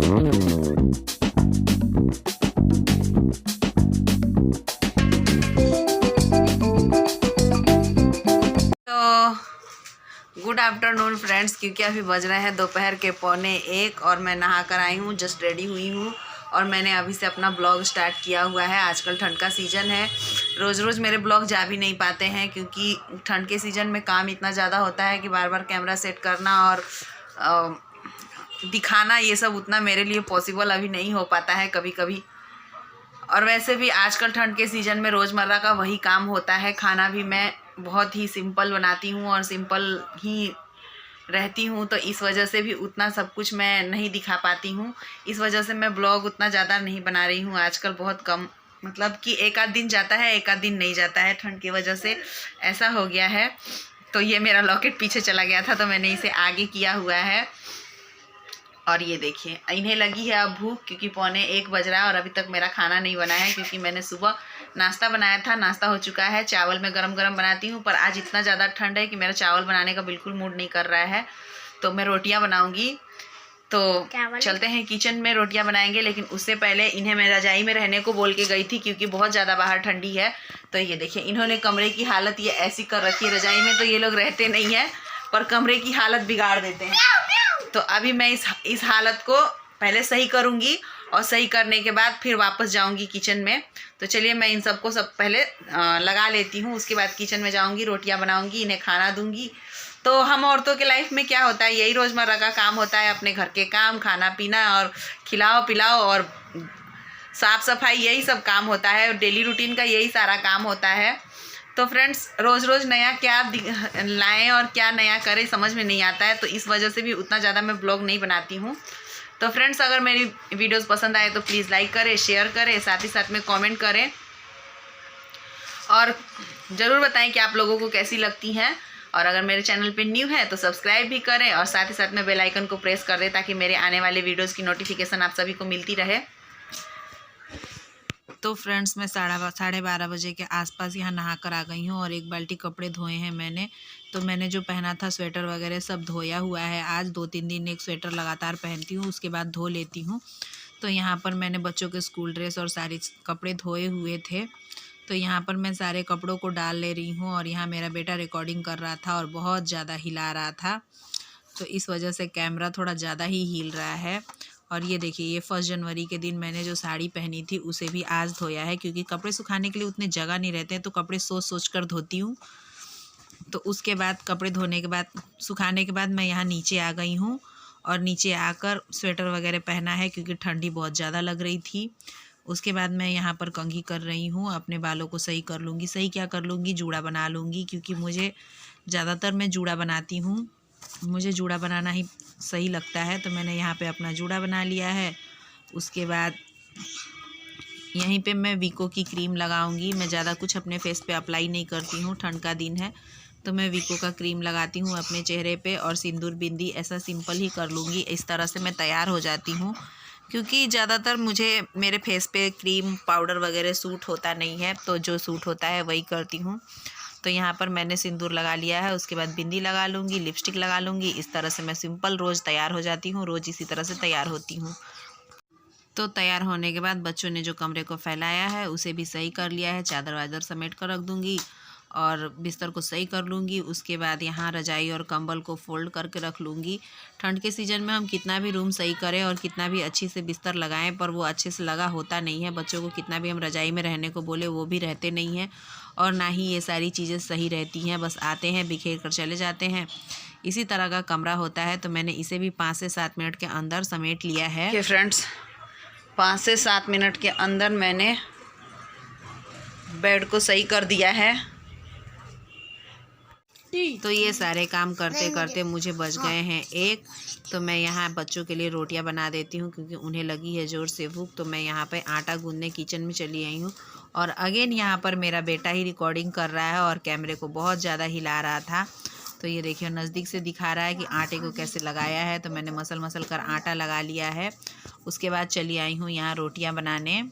Good afternoon friends, क्योंकि अभी बज रहे हैं दोपहर के 1:15 और मैं नहा कर आई हूँ, जस्ट रेडी हुई हूँ और मैंने अभी से अपना ब्लॉग स्टार्ट किया हुआ है। आजकल ठंड का सीज़न है, रोज़ रोज़ मेरे ब्लॉग जा भी नहीं पाते हैं क्योंकि ठंड के सीज़न में काम इतना ज़्यादा होता है कि बार बार कैमरा सेट करना और दिखाना ये सब उतना मेरे लिए पॉसिबल अभी नहीं हो पाता है कभी कभी। और वैसे भी आजकल ठंड के सीज़न में रोज़मर्रा का वही काम होता है। खाना भी मैं बहुत ही सिंपल बनाती हूँ और सिंपल ही रहती हूँ, तो इस वजह से भी उतना सब कुछ मैं नहीं दिखा पाती हूँ। इस वजह से मैं ब्लॉग उतना ज़्यादा नहीं बना रही हूँ आजकल, बहुत कम, मतलब कि एक आध दिन जाता है, एक आध दिन नहीं जाता है, ठंड की वजह से ऐसा हो गया है। तो ये मेरा लॉकेट पीछे चला गया था तो मैंने इसे आगे किया हुआ है। और ये देखिए, इन्हें लगी है अब भूख क्योंकि 1:15 बज रहा है और अभी तक मेरा खाना नहीं बना है क्योंकि मैंने सुबह नाश्ता बनाया था। नाश्ता हो चुका है, चावल मैं गरम गरम बनाती हूँ, पर आज इतना ज़्यादा ठंड है कि मेरा चावल बनाने का बिल्कुल मूड नहीं कर रहा है, तो मैं रोटियाँ बनाऊँगी। तो चलते हैं किचन में, रोटियाँ बनाएंगे। लेकिन उससे पहले इन्हें मैं रजाई में रहने को बोल के गई थी क्योंकि बहुत ज़्यादा बाहर ठंडी है। तो ये देखिए, इन्होंने कमरे की हालत ये ऐसी कर रखी है। रजाई में तो ये लोग रहते नहीं है पर कमरे की हालत बिगाड़ देते हैं। तो अभी मैं इस हालत को पहले सही करूँगी और सही करने के बाद फिर वापस जाऊँगी किचन में। तो चलिए मैं इन सबको सब पहले लगा लेती हूँ, उसके बाद किचन में जाऊँगी, रोटियाँ बनाऊँगी, इन्हें खाना दूँगी। तो हम औरतों के लाइफ में क्या होता है, यही रोज़मर्रा का काम होता है, अपने घर के काम, खाना पीना और खिलाओ पिलाओ और साफ़ सफाई, यही सब काम होता है। डेली रूटीन का यही सारा काम होता है। तो फ्रेंड्स, रोज़ रोज़ नया क्या लाएं और क्या नया करें समझ में नहीं आता है, तो इस वजह से भी उतना ज़्यादा मैं ब्लॉग नहीं बनाती हूँ। तो फ्रेंड्स, अगर मेरी वीडियोस पसंद आए तो प्लीज़ लाइक करें, शेयर करें, साथ ही साथ में कमेंट करें और ज़रूर बताएं कि आप लोगों को कैसी लगती हैं। और अगर मेरे चैनल पे न्यू है तो सब्सक्राइब भी करें और साथ ही साथ में बेल आइकन को प्रेस कर दें ताकि मेरे आने वाले वीडियोज़ की नोटिफिकेशन आप सभी को मिलती रहे। तो फ्रेंड्स, मैं 12:30 बजे के आसपास यहाँ नहा कर आ गई हूँ और एक बाल्टी कपड़े धोए हैं मैंने। तो मैंने जो पहना था स्वेटर वगैरह सब धोया हुआ है। आज 2-3 दिन एक स्वेटर लगातार पहनती हूँ, उसके बाद धो लेती हूँ। तो यहाँ पर मैंने बच्चों के स्कूल ड्रेस और सारे कपड़े धोए हुए थे, तो यहाँ पर मैं सारे कपड़ों को डाल ले रही हूँ। और यहाँ मेरा बेटा रिकॉर्डिंग कर रहा था और बहुत ज़्यादा हिला रहा था, तो इस वजह से कैमरा थोड़ा ज़्यादा ही हिल रहा है। और ये देखिए, ये 1 जनवरी के दिन मैंने जो साड़ी पहनी थी उसे भी आज धोया है क्योंकि कपड़े सुखाने के लिए उतने जगह नहीं रहते हैं, तो कपड़े सोच सोच कर धोती हूँ। तो उसके बाद कपड़े धोने के बाद, सुखाने के बाद मैं यहाँ नीचे आ गई हूँ और नीचे आकर स्वेटर वगैरह पहना है क्योंकि ठंडी बहुत ज़्यादा लग रही थी। उसके बाद मैं यहाँ पर कंघी कर रही हूँ, अपने बालों को सही कर लूँगी। सही क्या कर लूँगी, जूड़ा बना लूँगी क्योंकि मुझे ज़्यादातर मैं जूड़ा बनाती हूँ, मुझे जूड़ा बनाना ही सही लगता है। तो मैंने यहाँ पे अपना जूड़ा बना लिया है। उसके बाद यहीं पे मैं वीको की क्रीम लगाऊंगी। मैं ज़्यादा कुछ अपने फेस पे अप्लाई नहीं करती हूँ, ठंड का दिन है तो मैं वीको का क्रीम लगाती हूँ अपने चेहरे पे और सिंदूर बिंदी ऐसा सिंपल ही कर लूँगी। इस तरह से मैं तैयार हो जाती हूँ क्योंकि ज़्यादातर मुझे मेरे फेस पे क्रीम पाउडर वगैरह सूट होता नहीं है, तो जो सूट होता है वही करती हूँ। तो यहाँ पर मैंने सिंदूर लगा लिया है, उसके बाद बिंदी लगा लूँगी, लिपस्टिक लगा लूँगी। इस तरह से मैं सिंपल रोज़ तैयार हो जाती हूँ, रोज़ इसी तरह से तैयार होती हूँ। तो तैयार होने के बाद बच्चों ने जो कमरे को फैलाया है उसे भी सही कर लिया है, चादर वादर समेट कर रख दूँगी और बिस्तर को सही कर लूँगी। उसके बाद यहाँ रजाई और कंबल को फ़ोल्ड करके रख लूँगी। ठंड के सीज़न में हम कितना भी रूम सही करें और कितना भी अच्छी से बिस्तर लगाएं पर वो अच्छे से लगा होता नहीं है। बच्चों को कितना भी हम रजाई में रहने को बोले वो भी रहते नहीं हैं और ना ही ये सारी चीज़ें सही रहती हैं, बस आते हैं बिखेर कर चले जाते हैं। इसी तरह का कमरा होता है। तो मैंने इसे भी 5 से 7 मिनट के अंदर समेट लिया है। फ्रेंड्स, 5 से 7 मिनट के अंदर मैंने बेड को सही कर दिया है। तो ये सारे काम करते करते मुझे बज गए हैं 1। तो मैं यहाँ बच्चों के लिए रोटियां बना देती हूँ क्योंकि उन्हें लगी है ज़ोर से भूख। तो मैं यहाँ पे आटा गूंदने किचन में चली आई हूँ और अगेन यहाँ पर मेरा बेटा ही रिकॉर्डिंग कर रहा है और कैमरे को बहुत ज़्यादा हिला रहा था। तो ये देखिए, नज़दीक से दिखा रहा है कि आटे को कैसे लगाया है। तो मैंने मसल मसल कर आटा लगा लिया है। उसके बाद चली आई हूँ यहाँ रोटियाँ बनाने।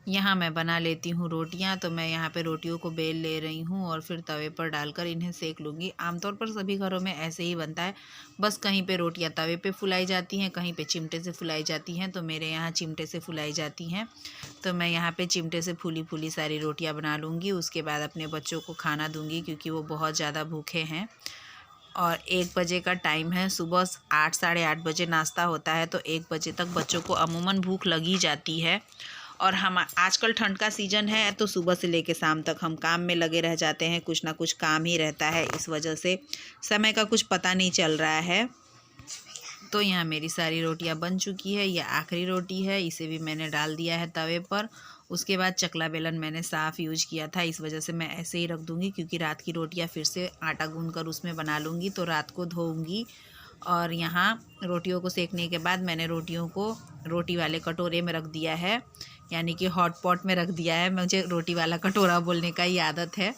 यहाँ मैं बना लेती हूँ रोटियाँ। तो मैं यहाँ पे रोटियों को बेल ले रही हूँ और फिर तवे पर डालकर इन्हें सेक लूँगी। आमतौर पर सभी घरों में ऐसे ही बनता है, बस कहीं पे रोटियाँ तवे पे फुलाई जाती हैं, कहीं पे चिमटे से फुलाई जाती हैं। तो मेरे यहाँ चिमटे से फुलाई जाती हैं। तो मैं यहाँ पे चिमटे से फूली फूली सारी रोटियाँ बना लूँगी। उसके बाद अपने बच्चों को खाना दूँगी क्योंकि वो बहुत ज़्यादा भूखे हैं। और 1 बजे का टाइम है, सुबह 8 साढ़े 8 बजे नाश्ता होता है, तो 1 बजे तक बच्चों को अमूमन भूख लगी जाती है। और हम आजकल ठंड का सीज़न है तो सुबह से लेकर शाम तक हम काम में लगे रह जाते हैं, कुछ ना कुछ काम ही रहता है, इस वजह से समय का कुछ पता नहीं चल रहा है। तो यहाँ मेरी सारी रोटियाँ बन चुकी है। यह आखिरी रोटी है, इसे भी मैंने डाल दिया है तवे पर। उसके बाद चकला बेलन मैंने साफ़ यूज किया था, इस वजह से मैं ऐसे ही रख दूँगी क्योंकि रात की रोटियाँ फिर से आटा गूँध कर उसमें बना लूँगी, तो रात को धोऊँगी। और यहाँ रोटियों को सेकने के बाद मैंने रोटियों को रोटी वाले कटोरे में रख दिया है, यानी कि हॉट पॉट में रख दिया है। मुझे रोटी वाला कटोरा बोलने का ही आदत है।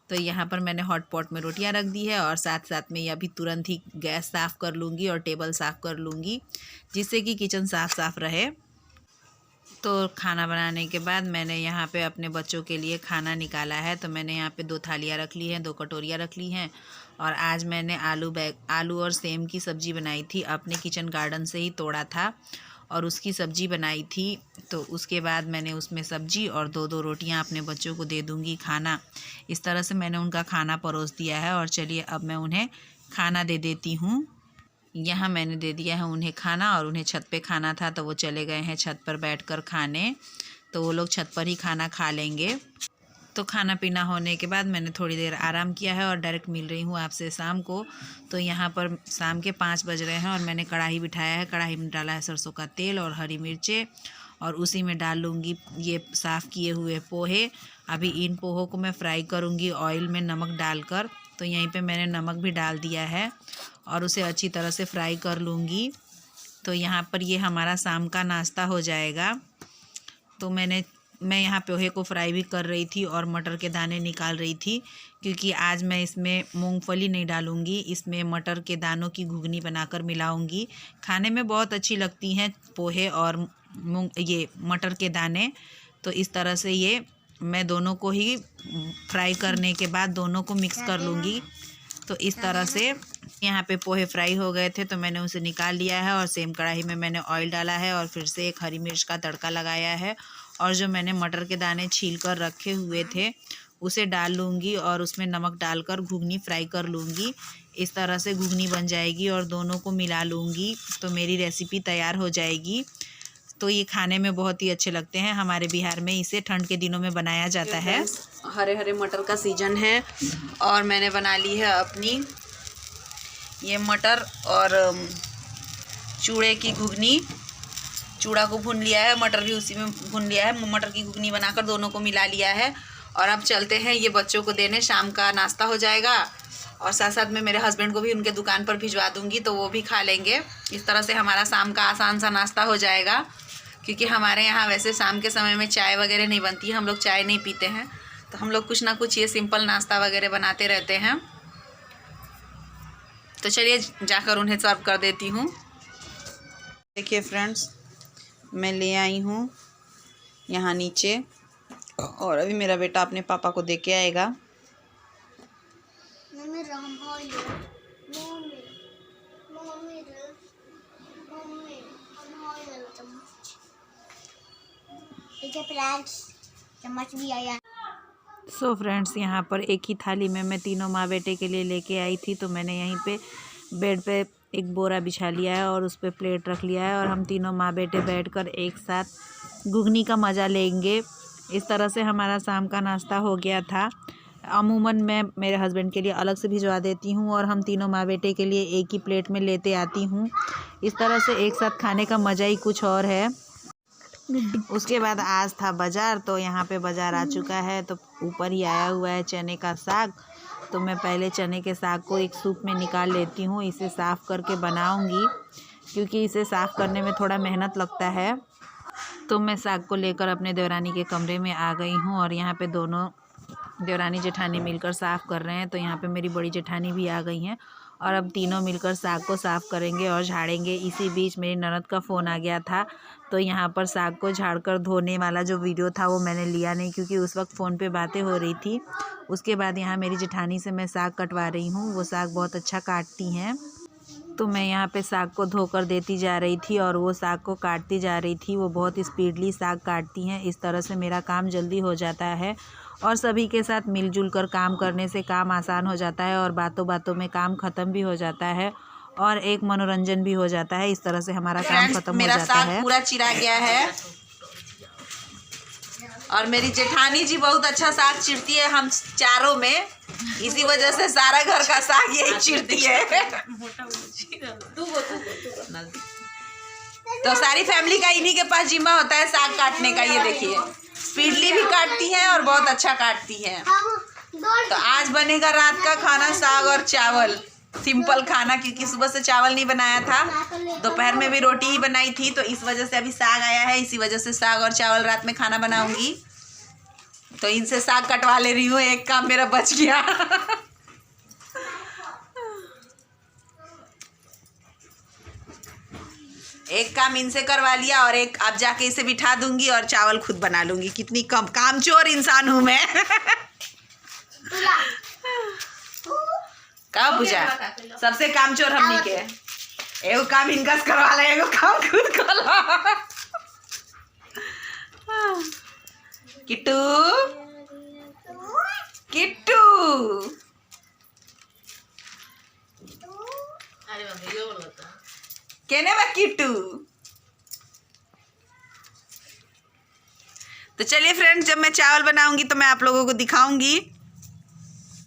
तो यहाँ पर मैंने हॉट पॉट में रोटियाँ रख दी है और साथ साथ में अभी तुरंत ही गैस साफ़ कर लूँगी और टेबल साफ़ कर लूँगी, जिससे कि किचन साफ़ रहे। तो खाना बनाने के बाद मैंने यहाँ पे अपने बच्चों के लिए खाना निकाला है। तो मैंने यहाँ पे 2 थालियाँ रख ली हैं, 2 कटोरियाँ रख ली हैं। और आज मैंने आलू और सेम की सब्ज़ी बनाई थी, अपने किचन गार्डन से ही तोड़ा था और उसकी सब्ज़ी बनाई थी। तो उसके बाद मैंने उसमें सब्ज़ी और 2-2 रोटियाँ अपने बच्चों को दे दूँगी खाना। इस तरह से मैंने उनका खाना परोस दिया है। और चलिए अब मैं उन्हें खाना दे देती हूँ। यहाँ मैंने दे दिया है उन्हें खाना, और उन्हें छत पे खाना था तो वो चले गए हैं छत पर बैठकर खाने। तो वो लोग छत पर ही खाना खा लेंगे। तो खाना पीना होने के बाद मैंने थोड़ी देर आराम किया है और डायरेक्ट मिल रही हूँ आपसे शाम को। तो यहाँ पर शाम के 5 बज रहे हैं और मैंने कढ़ाई बिठाया है। कढ़ाई में डाला है सरसों का तेल और हरी मिर्चें, और उसी में डाल लूँगी ये साफ़ किए हुए पोहे। अभी इन पोहों को मैं फ्राई करूँगी ऑयल में नमक डालकर। तो यहीं पे मैंने नमक भी डाल दिया है और उसे अच्छी तरह से फ्राई कर लूँगी। तो यहाँ पर ये हमारा शाम का नाश्ता हो जाएगा। तो मैं यहाँ पोहे को फ्राई भी कर रही थी और मटर के दाने निकाल रही थी, क्योंकि आज मैं इसमें मूंगफली नहीं डालूँगी, इसमें मटर के दानों की घुगनी बनाकर मिलाऊँगी। खाने में बहुत अच्छी लगती हैं पोहे और ये मटर के दाने। तो इस तरह से ये मैं दोनों को ही फ्राई करने के बाद दोनों को मिक्स कर लूँगी। तो इस तरह से यहाँ पे पोहे फ्राई हो गए थे तो मैंने उसे निकाल लिया है और सेम कढ़ाई में मैंने ऑयल डाला है और फिर से एक हरी मिर्च का तड़का लगाया है। और जो मैंने मटर के दाने छील कर रखे हुए थे उसे डाल लूँगी और उसमें नमक डालकर घुगनी फ्राई कर लूँगी। इस तरह से घुगनी बन जाएगी और दोनों को मिला लूँगी तो मेरी रेसिपी तैयार हो जाएगी। तो ये खाने में बहुत ही अच्छे लगते हैं। हमारे बिहार में इसे ठंड के दिनों में बनाया जाता है। हरे हरे मटर का सीजन है और मैंने बना ली है अपनी ये मटर और चूड़े की घुगनी। चूड़ा को भून लिया है, मटर भी उसी में भून लिया है। मटर की घुगनी बनाकर दोनों को मिला लिया है और अब चलते हैं ये बच्चों को देने। शाम का नाश्ता हो जाएगा और साथ साथ में मेरे हस्बैंड को भी उनके दुकान पर भिजवा दूंगी तो वो भी खा लेंगे। इस तरह से हमारा शाम का आसान सा नाश्ता हो जाएगा, क्योंकि हमारे यहाँ वैसे शाम के समय में चाय वगैरह नहीं बनती है, हम लोग चाय नहीं पीते हैं। तो हम लोग कुछ ना कुछ ये सिंपल नाश्ता वगैरह बनाते रहते हैं। तो चलिए जाकर उन्हें सर्व कर देती हूँ। देखिए फ्रेंड्स, मैं ले आई हूँ यहाँ नीचे और अभी मेरा बेटा अपने पापा को दे के आएगा। चम्मच भी आया। सो फ्रेंड्स, यहाँ पर एक ही थाली में मैं तीनों माँ बेटे के लिए लेके आई थी। तो मैंने यहीं पे बेड पे एक बोरा बिछा लिया है और उस पर प्लेट रख लिया है और हम तीनों माँ बेटे बैठकर एक साथ घुगनी का मज़ा लेंगे। इस तरह से हमारा शाम का नाश्ता हो गया था। अमूमन मैं मेरे हस्बैंड के लिए अलग से भिजवा देती हूँ और हम तीनों माँ बेटे के लिए एक ही प्लेट में लेते आती हूँ। इस तरह से एक साथ खाने का मज़ा ही कुछ और है। उसके बाद आज था बाज़ार, तो यहाँ पे बाज़ार आ चुका है। तो ऊपर ही आया हुआ है चने का साग। तो मैं पहले चने के साग को एक सूप में निकाल लेती हूँ, इसे साफ़ करके बनाऊँगी क्योंकि इसे साफ़ करने में थोड़ा मेहनत लगता है। तो मैं साग को लेकर अपने देवरानी के कमरे में आ गई हूँ और यहाँ पे दोनों देवरानी जेठानी मिलकर साफ़ कर रहे हैं। तो यहाँ पे मेरी बड़ी जेठानी भी आ गई हैं और अब तीनों मिलकर साग को साफ़ करेंगे और झाड़ेंगे। इसी बीच मेरी ननद का फ़ोन आ गया था, तो यहाँ पर साग को झाड़कर धोने वाला जो वीडियो था वो मैंने लिया नहीं, क्योंकि उस वक्त फ़ोन पे बातें हो रही थी। उसके बाद यहाँ मेरी जेठानी से मैं साग कटवा रही हूँ। वो साग बहुत अच्छा काटती हैं, तो मैं यहाँ पे साग को धोकर देती जा रही थी और वो साग को काटती जा रही थी। वो बहुत स्पीडली साग काटती हैं। इस तरह से मेरा काम जल्दी हो जाता है और सभी के साथ मिलजुल कर काम करने से काम आसान हो जाता है और बातों बातों में काम ख़त्म भी हो जाता है और एक मनोरंजन भी हो जाता है। इस तरह से हमारा काम ख़त्म हो मेरा जाता साग है। पूरा चिरा गया है और मेरी जेठानी जी बहुत अच्छा साग चिरती है हम चारों में, इसी वजह से सारा घर का साग यही चिरती है। तो सारी फैमिली का इन्हीं के पास जिम्मा होता है साग काटने का। ये देखिए, स्पीडली भी काटती हैं और बहुत अच्छा काटती हैं। तो आज बनेगा रात का खाना साग और चावल, सिंपल खाना, क्योंकि सुबह से चावल नहीं बनाया था, दोपहर में भी रोटी ही बनाई थी, तो इस वजह से अभी साग आया है, इसी वजह से साग और चावल रात में खाना बनाऊंगी। तो इनसे साग कटवा ले रही हूँ, एक काम मेरा बच गया। एक काम इनसे करवा लिया और एक अब जाके इसे बिठा दूंगी और चावल खुद बना लूंगी। कितनी कम कामचोर इंसान हूं मैं। का पूछा, सबसे कामचोर हमनी के। एगो काम इनका करवा ले, एगो काम खुद करो। किट्टू किट्टू, केने बा किट्टू। तो चलिए फ्रेंड्स, जब मैं चावल बनाऊंगी तो मैं आप लोगों को दिखाऊंगी।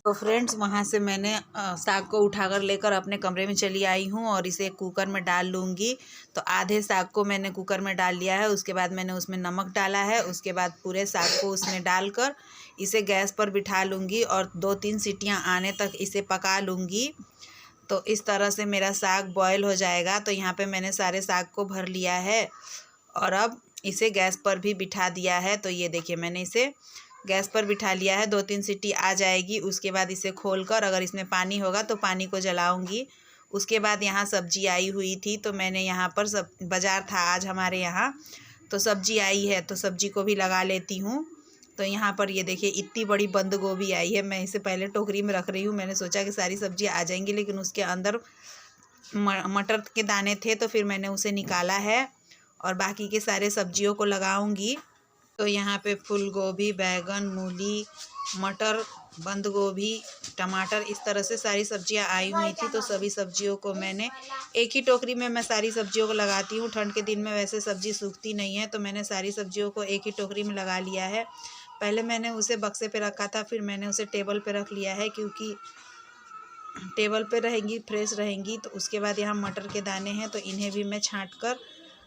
तो फ्रेंड्स, वहाँ से मैंने साग को उठाकर लेकर अपने कमरे में चली आई हूँ और इसे कुकर में डाल लूँगी। तो आधे साग को मैंने कुकर में डाल लिया है, उसके बाद मैंने उसमें नमक डाला है, उसके बाद पूरे साग को उसमें डालकर इसे गैस पर बिठा लूँगी और 2-3 सीटियाँ आने तक इसे पका लूँगी। तो इस तरह से मेरा साग बॉयल हो जाएगा। तो यहाँ पे मैंने सारे साग को भर लिया है और अब इसे गैस पर भी बिठा दिया है। तो ये देखिए, मैंने इसे गैस पर बिठा लिया है, 2-3 सीटी आ जाएगी। उसके बाद इसे खोलकर अगर इसमें पानी होगा तो पानी को जलाऊंगी। उसके बाद यहाँ सब्जी आई हुई थी, तो मैंने यहाँ पर सब बाज़ार था आज हमारे यहाँ, तो सब्जी आई है, तो सब्जी को भी लगा लेती हूँ। तो यहाँ पर ये देखिए, इतनी बड़ी बंद गोभी आई है। मैं इसे पहले टोकरी में रख रही हूँ, मैंने सोचा कि सारी सब्जी आ जाएंगी, लेकिन उसके अंदर मटर के दाने थे, तो फिर मैंने उसे निकाला है और बाकी के सारे सब्जियों को लगाऊंगी। तो यहाँ पे फूल गोभी, बैगन, मूली, मटर, बंद गोभी, टमाटर, इस तरह से सारी सब्जियां आई हुई थी। तो सभी सब्जियों को मैंने एक ही टोकरी में मैं सारी सब्जियों को लगाती हूँ। ठंड के दिन में वैसे सब्जी सूखती नहीं है, तो मैंने सारी सब्जियों को एक ही टोकरी में लगा लिया है। पहले मैंने उसे बक्से पे रखा था, फिर मैंने उसे टेबल पे रख लिया है, क्योंकि टेबल पे रहेंगी फ्रेश रहेंगी। तो उसके बाद यहाँ मटर के दाने हैं, तो इन्हें भी मैं छाँट कर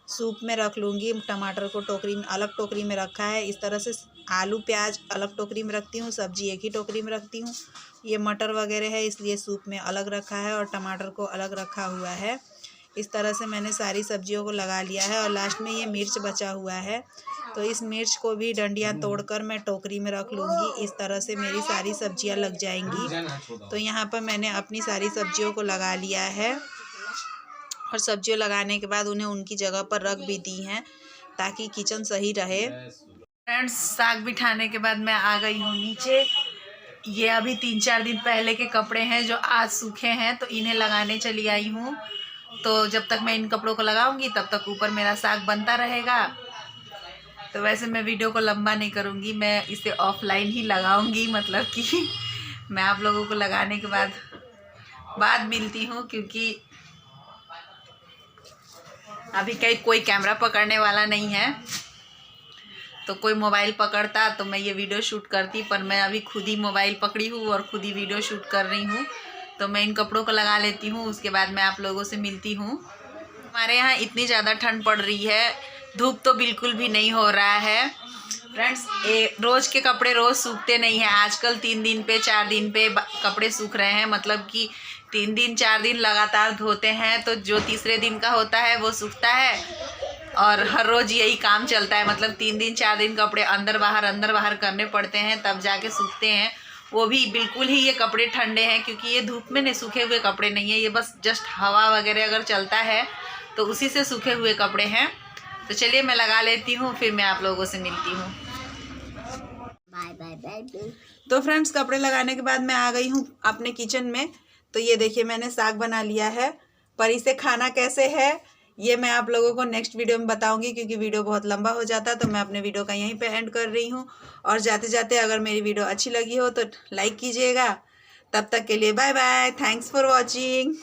सूप में रख लूँगी। टमाटर को टोकरी में, अलग टोकरी में रखा है। इस तरह से आलू प्याज अलग टोकरी में रखती हूँ, सब्जी एक ही टोकरी में रखती हूँ। ये मटर वगैरह है, इसलिए सूप में अलग रखा है और टमाटर को अलग रखा हुआ है। इस तरह से मैंने सारी सब्जियों को लगा लिया है और लास्ट में ये मिर्च बचा हुआ है, तो इस मिर्च को भी डंडियाँ तोड़कर मैं टोकरी में रख लूँगी। इस तरह से मेरी सारी सब्जियाँ लग जाएंगी। तो यहाँ पर मैंने अपनी सारी सब्जियों को लगा लिया है और सब्जियों लगाने के बाद उन्हें उनकी जगह पर रख भी दी हैं, ताकि किचन सही रहे। फ्रेंड्स, साग बिठाने के बाद मैं आ गई हूँ नीचे। ये अभी 3-4 दिन पहले के कपड़े हैं जो आज सूखे हैं, तो इन्हें लगाने चली आई हूँ। तो जब तक मैं इन कपड़ों को लगाऊंगी तब तक ऊपर मेरा साग बनता रहेगा। तो वैसे मैं वीडियो को लंबा नहीं करूँगी, मैं इसे ऑफलाइन ही लगाऊंगी, मतलब कि मैं आप लोगों को लगाने के बाद मिलती हूँ, क्योंकि अभी कहीं कोई कैमरा पकड़ने वाला नहीं है। तो कोई मोबाइल पकड़ता तो मैं ये वीडियो शूट करती, पर मैं अभी खुद ही मोबाइल पकड़ी हूँ और खुद ही वीडियो शूट कर रही हूँ। तो मैं इन कपड़ों को लगा लेती हूँ, उसके बाद मैं आप लोगों से मिलती हूँ। हमारे यहाँ इतनी ज़्यादा ठंड पड़ रही है, धूप तो बिल्कुल भी नहीं हो रहा है। फ्रेंड्स, रोज़ के कपड़े रोज़ सूखते नहीं हैं। आजकल 3 दिन पे 4 दिन पे कपड़े सूख रहे हैं, मतलब कि 3 दिन 4 दिन लगातार धोते हैं, तो जो तीसरे दिन का होता है वो सूखता है। और हर रोज़ यही काम चलता है, मतलब 3 दिन 4 दिन कपड़े अंदर बाहर करने पड़ते हैं, तब जाके सूखते हैं। वो भी बिल्कुल ही ये कपड़े ठंडे हैं, क्योंकि ये धूप में नहीं सूखे हुए कपड़े नहीं है, ये बस जस्ट हवा वगैरह अगर चलता है तो उसी से सूखे हुए कपड़े हैं। तो चलिए मैं लगा लेती हूँ, फिर मैं आप लोगों से मिलती हूँ। Bye bye bye. तो फ्रेंड्स, कपड़े लगाने के बाद मैं आ गई हूँ अपने किचन में। तो ये देखिए मैंने साग बना लिया है, पर इसे खाना कैसे है ये मैं आप लोगों को नेक्स्ट वीडियो में बताऊंगी, क्योंकि वीडियो बहुत लंबा हो जाता है। तो मैं अपने वीडियो का यहीं पे एंड कर रही हूँ। और जाते जाते अगर मेरी वीडियो अच्छी लगी हो तो लाइक कीजिएगा। तब तक के लिए bye bye, thanks for watching.